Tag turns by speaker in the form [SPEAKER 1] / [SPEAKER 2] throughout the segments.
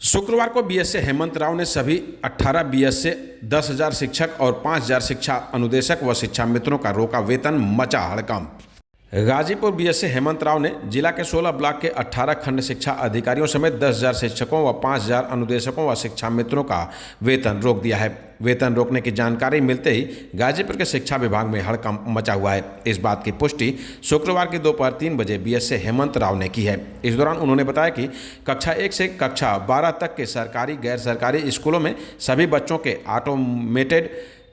[SPEAKER 1] शुक्रवार को बीएसए हेमंत राव ने सभी 18 बीएसए 10,000 शिक्षक और 5,000 शिक्षा अनुदेशक व शिक्षा मित्रों का रोका वेतन, मचा हड़कंप। गाजीपुर बीएसए हेमंत राव ने जिला के 16 ब्लॉक के 18 खंड शिक्षा अधिकारियों समेत 10,000 शिक्षकों व 5,000 अनुदेशकों व शिक्षा मित्रों का वेतन रोक दिया है। वेतन रोकने की जानकारी मिलते ही गाजीपुर के शिक्षा विभाग में हड़कंप मचा हुआ है। इस बात की पुष्टि शुक्रवार की दोपहर 3 बजे बीएसए हेमंत राव ने की है। इस दौरान उन्होंने बताया कि कक्षा 1 से कक्षा 12 तक के सरकारी गैर सरकारी स्कूलों में सभी बच्चों के automated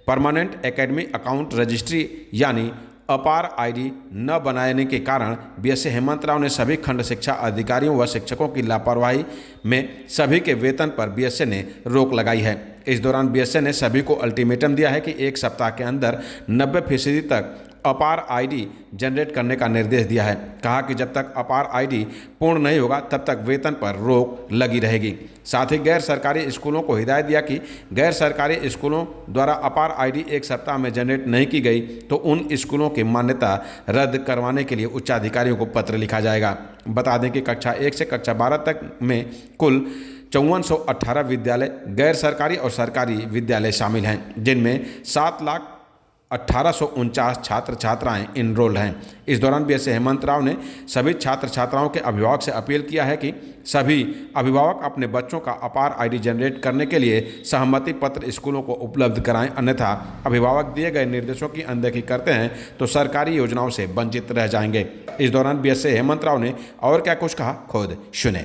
[SPEAKER 1] permanent academic account registry यानी अपार आईडी न बनाने के कारण बीएसए हेमंत राव ने सभी खंड शिक्षा अधिकारियों व शिक्षकों की लापरवाही में सभी के वेतन पर बीएसए ने रोक लगाई है। इस दौरान बीएसए ने सभी को अल्टीमेटम दिया है कि 1 सप्ताह के अंदर 90% तक अपार आईडी जनरेट करने का निर्देश दिया है। कहा कि जब तक अपार आईडी पूर्ण नहीं होगा तब तक वेतन पर रोक लगी रहेगी। साथ ही गैर सरकारी स्कूलों को हिदायत दिया कि गैर सरकारी स्कूलों द्वारा अपार आईडी 1 सप्ताह में जनरेट नहीं की गई तो उन स्कूलों की मान्यता रद्द करवाने के लिए उच्चाधिकारियों को पत्र लिखा जाएगा। बता दें कि कक्षा 1 से कक्षा 12 तक में कुल 5418 विद्यालय, गैर सरकारी और सरकारी विद्यालय शामिल हैं, जिनमें 7,18,49 छात्र छात्राएं इनरोल्ड हैं। इस दौरान बीएसए हेमंत राव ने सभी छात्र छात्राओं के अभिभावक से अपील किया है कि सभी अभिभावक अपने बच्चों का अपार आईडी जनरेट करने के लिए सहमति पत्र स्कूलों को उपलब्ध कराएं, अन्यथा अभिभावक दिए गए निर्देशों की अनदेखी करते हैं तो सरकारी योजनाओं से वंचित रह जाएंगे। इस दौरान बीएसए हेमंत राव ने और क्या कुछ कहा, खुद सुने।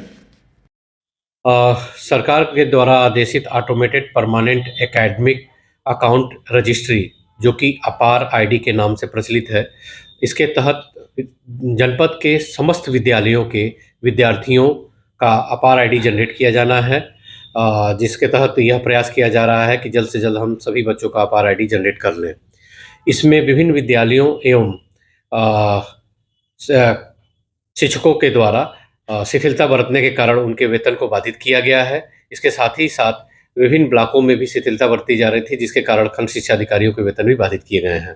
[SPEAKER 2] सरकार के द्वारा आदेशित automated permanent academic account registry जो कि अपार आईडी के नाम से प्रचलित है, इसके तहत जनपद के समस्त विद्यालयों के विद्यार्थियों का अपार आईडी जनरेट किया जाना है, जिसके तहत यह प्रयास किया जा रहा है कि जल्द से जल्द हम सभी बच्चों का अपार आईडी जनरेट कर लें। इसमें विभिन्न विद्यालयों एवं शिक्षकों के द्वारा शिथिलता बरतने के कारण उनके वेतन को बाधित किया गया है। इसके साथ ही साथ विभिन्न ब्लॉकों में भी शिथिलता बरती जा रही थी, जिसके कारण खंड शिक्षा अधिकारियों के वेतन भी बाधित किए गए हैं।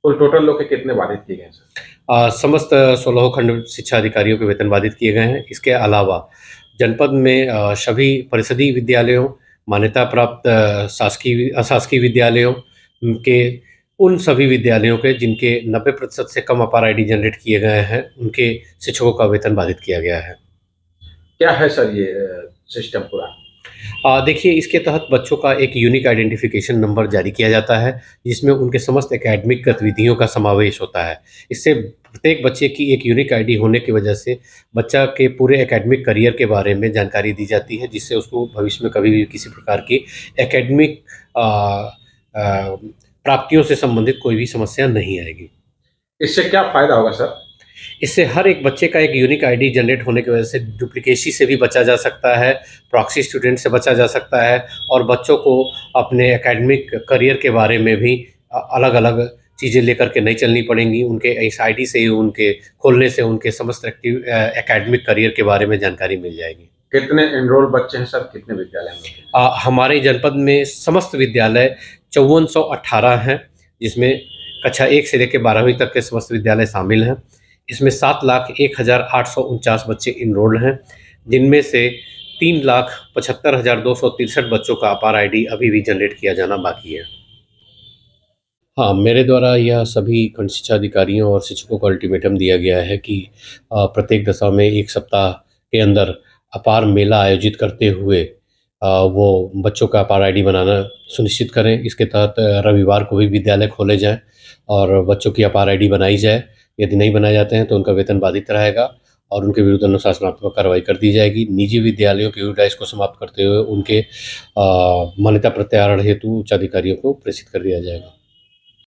[SPEAKER 1] कुल टोटल लोग के कितने बाधित किए गए हैं सर?
[SPEAKER 2] समस्त 16 खंड शिक्षा अधिकारियों के वेतन बाधित किए गए हैं। इसके अलावा जनपद में सभी परिषदीय विद्यालयों, मान्यता प्राप्त शासकीय अशासकीय विद्यालयों के उन सभी विद्यालयों के जिनके 90% से कम अपार आईडी जनरेट किए गए हैं, उनके शिक्षकों का वेतन बाधित किया गया है।
[SPEAKER 1] क्या है सर ये सिस्टम पूरा?
[SPEAKER 2] देखिए, इसके तहत बच्चों का एक यूनिक आइडेंटिफिकेशन नंबर जारी किया जाता है, जिसमें उनके समस्त एकेडमिक गतिविधियों का समावेश होता है। इससे प्रत्येक बच्चे की एक यूनिक आईडी होने की वजह से बच्चा के पूरे एकेडमिक करियर के बारे में जानकारी दी जाती है, जिससे उसको भविष्य में कभी भी किसी प्रकार की एकेडमिक प्राप्तियों से संबंधित कोई भी समस्या नहीं आएगी।
[SPEAKER 1] इससे क्या फ़ायदा होगा सर?
[SPEAKER 2] इससे हर एक बच्चे का एक यूनिक आईडी जनरेट होने की वजह से डुप्लीकेसी से भी बचा जा सकता है, प्रॉक्सी स्टूडेंट से बचा जा सकता है और बच्चों को अपने एकेडमिक करियर के बारे में भी अलग-अलग चीज़ें लेकर के नहीं चलनी पड़ेंगी। उनके इस आईडी से ही उनके खोलने से उनके समस्त एकेडमिक करियर के बारे में जानकारी मिल जाएगी।
[SPEAKER 1] कितने एनरोल बच्चे हैं सर, कितने विद्यालय में?
[SPEAKER 2] हमारे जनपद में समस्त विद्यालय 5418 हैं, जिसमें कक्षा 1 से लेकर 12वीं तक के समस्त विद्यालय शामिल हैं। इसमें 7,01,849 बच्चे इनरोल्ड हैं, जिनमें से 3,75,263 बच्चों का अपार आईडी अभी भी जनरेट किया जाना बाकी है। हाँ, मेरे द्वारा यह सभी खंड शिक्षा अधिकारियों और शिक्षकों को अल्टीमेटम दिया गया है कि प्रत्येक दशा में 1 सप्ताह के अंदर अपार मेला आयोजित करते हुए वो बच्चों का अपार आईडी बनाना सुनिश्चित करें। इसके तहत रविवार को भी विद्यालय खोले जाएँ और बच्चों की अपार आईडी बनाई जाए। यदि नहीं बनाए जाते हैं तो उनका वेतन बाधित रहेगा और उनके विरुद्ध अनुशासनात्मक कार्रवाई कर दी जाएगी। निजी विद्यालयों के यूडाइस को समाप्त करते हुए उनके मान्यता प्रत्याहार हेतु उच्चाधिकारियों को प्रेषित कर दिया जाएगा।